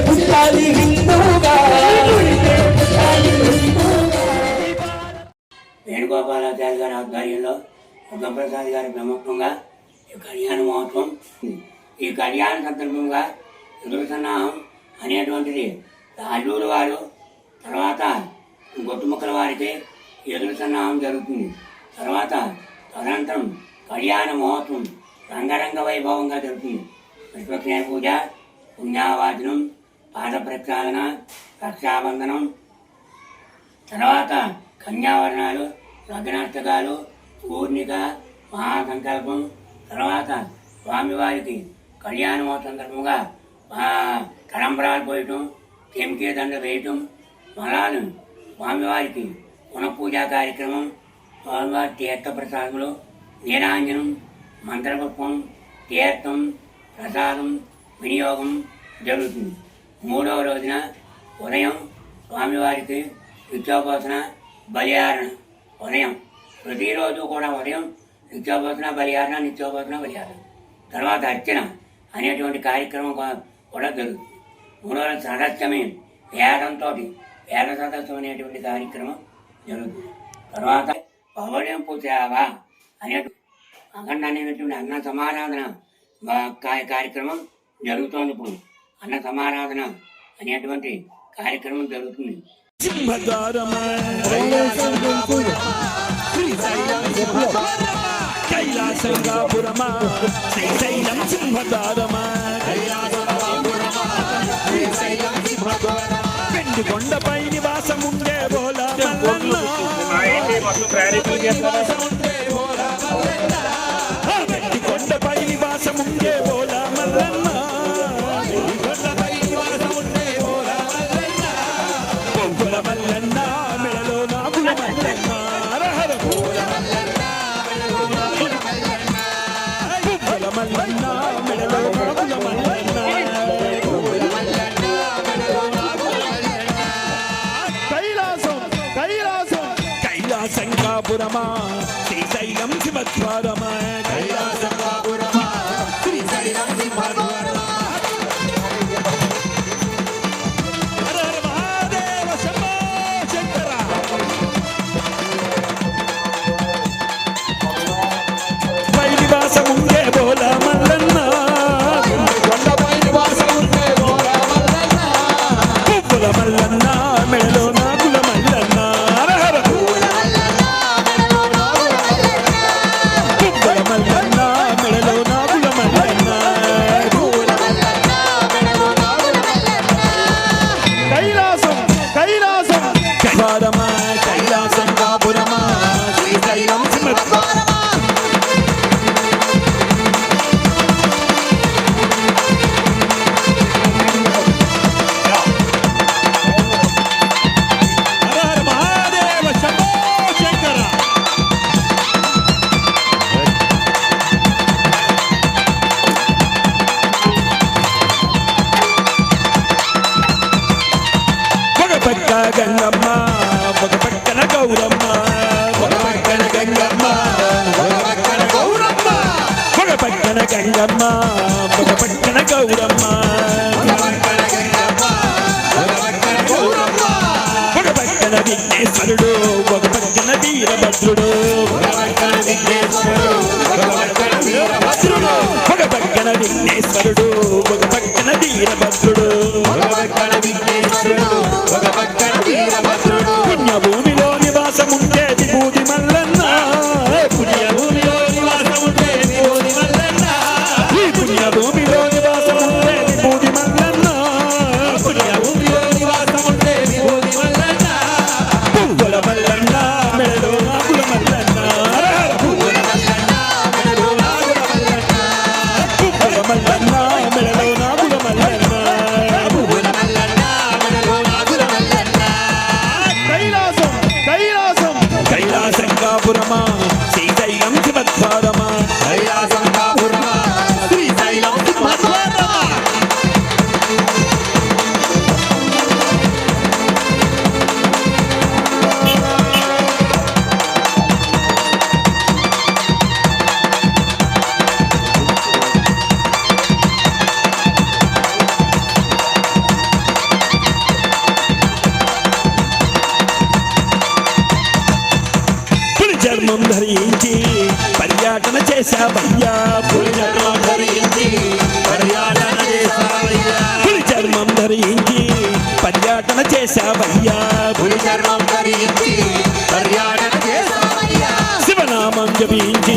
పుట్టాలి హిందువుగా. వేణుగోపాలాచార్య గారి ఆధ్వర్యంలో దుర్గాప్రసాద్ గారి ప్రముఖంగా ఈ కళ్యాణ మహోత్సవం. ఈ కళ్యాణ సందర్భంగా ఎదురు సన్నాహం అనేటువంటిది అల్లూరు వారు, తర్వాత గొట్టుముక్కల వారికి ఎదురు సన్నాహం జరుగుతుంది. తర్వాత తదనంతరం కళ్యాణ మహోత్సవం రంగరంగ వైభవంగా జరుగుతుంది. విశ్వక్సేన పూజ, పుణ్యావాచనం, పాద ప్రక్షాళన, రక్షాబంధనం, తర్వాత కన్యావరణాలు, లగ్నాష్టకాలు, పూర్ణిక, మహాసంకల్పం, తర్వాత స్వామివారికి కళ్యాణమోత్సవం సందర్భంగా తలంబరాలు పోయటం, చెంకే దండ వేయటం, మలాలు స్వామివారికి పునఃపూజా కార్యక్రమం, స్వామివారి తీర్థప్రసాదములు, నీరాంజనం, మంత్రపుష్పం, తీర్థం, ప్రసాదం వినియోగం జరుగుతుంది. మూడవ రోజున ఉదయం స్వామివారికి నిత్యోపాసన, బలియారణ. ఉదయం ప్రతిరోజు కూడా ఉదయం నిత్యోపాసన, బలియారణ, నిత్యోపాసన, బలియారణ. తర్వాత అర్చన అనేటువంటి కార్యక్రమం కూడా జరుగుతుంది. మూడవ సదస్యమే వేదంతో వేద సదస్యం అనేటువంటి కార్యక్రమం జరుగుతుంది. తర్వాత పవళింపు సేవ అనేటువంటి అఖండ అనేటువంటి అన్న సమారాధన కార్యక్రమం జరుగుతోంది. ఇప్పుడు అన్న సమారాధన అనేటువంటి కార్యక్రమం జరుగుతుంది. కైలాసంగాపురమా శ్రీశైలం సింహదారమా పెండి కొండపై నివాసముండే బోలా పెండి కొండపై నివాసముండే బోలా మల్లన్న పొంగుల మల్లన్న మెడలో నాగుల మల్లన్న మల్లన్న మెడలో నాగుల మల్లన్న కైలాసంగాపురమా శ్రీశైలం శివద్వారమా కైలాసంగాపురమా శ్రీశైలం శివద్వారమా మహాదేవ శంభో శంకర. పై నివాసముండే బోలా మల్లన్న కొండపై నివాసముండే బోలా మల్లన్న పువ్వుల మల్లన్న మెడలో నాగుల మల్లన్న కైలాసంగాపురమా శ్రీశైలం సింహద్వారమా మహాదేవ శంభో శంకర. ఒక పక్క గంగమ్మ, ఒక పక్కన గౌరమ్మ, ఒక పక్కన గంగమ్మ, ఒక పక్కన గౌరమ్మ, ఒక పక్కన గంగమ్మ, ఒక పక్కన గౌరమ్మ, ఒక పక్కన గంగమ్మ, ఒక పక్కన గౌరమ్మ, ఒక పక్కన విఘ్నేశ్వరుడు, ఒక పక్కన వీరభద్రుడు, ఒక పక్కన విఘ్నేశ్వరుడు, ఒక పక్కన వీరభద్రుడు, ఒక పక్కన విఘ్నేశ్వరుడు, ఒక పక్కన వీరభద్రుడు, ఒక పక్కన విఘ్నేశ్వరుడు, ఒక పక్కన వీరభద్రుడు. పుణ్యభూమిలో నివాసముండే విభూతి మల్లన్న, పుణ్యభూమిలో నివాసముండే విభూతి మల్లన్న, ఈ పుణ్యభూమిలో నివాసముండే విభూతి మల్లన్న, పుణ్యభూమిలో నివాసముండే విభూతి మల్లన్న, పువ్వుల మల్లన్న మెడలో నాగుల మల్లన్న, పువ్వుల మల్లన్న మెడలో నాగుల మల్లన్న, పువ్వుల మల్లన్న మెడలో నాగుల మల్లన్న, పువ్వుల మల్లన్న మెడలో నాగుల మల్లన్న. కైలాసంగాపురమా శ్రీశైలం శివద్వారమా కైలాసంగాపురమా శ్రీశైలం శివద్వారమా. చర్మం ధరించి పర్యటన చేశావయ్యా పులి చర్మం ధరించి పర్యటన చేశావయ్యా పులి చర్మం ధరించి పర్యటన చేశావయ్యా పులి చర్మం ధరించి పర్యటన చేశావయ్యా శివనామం జపించి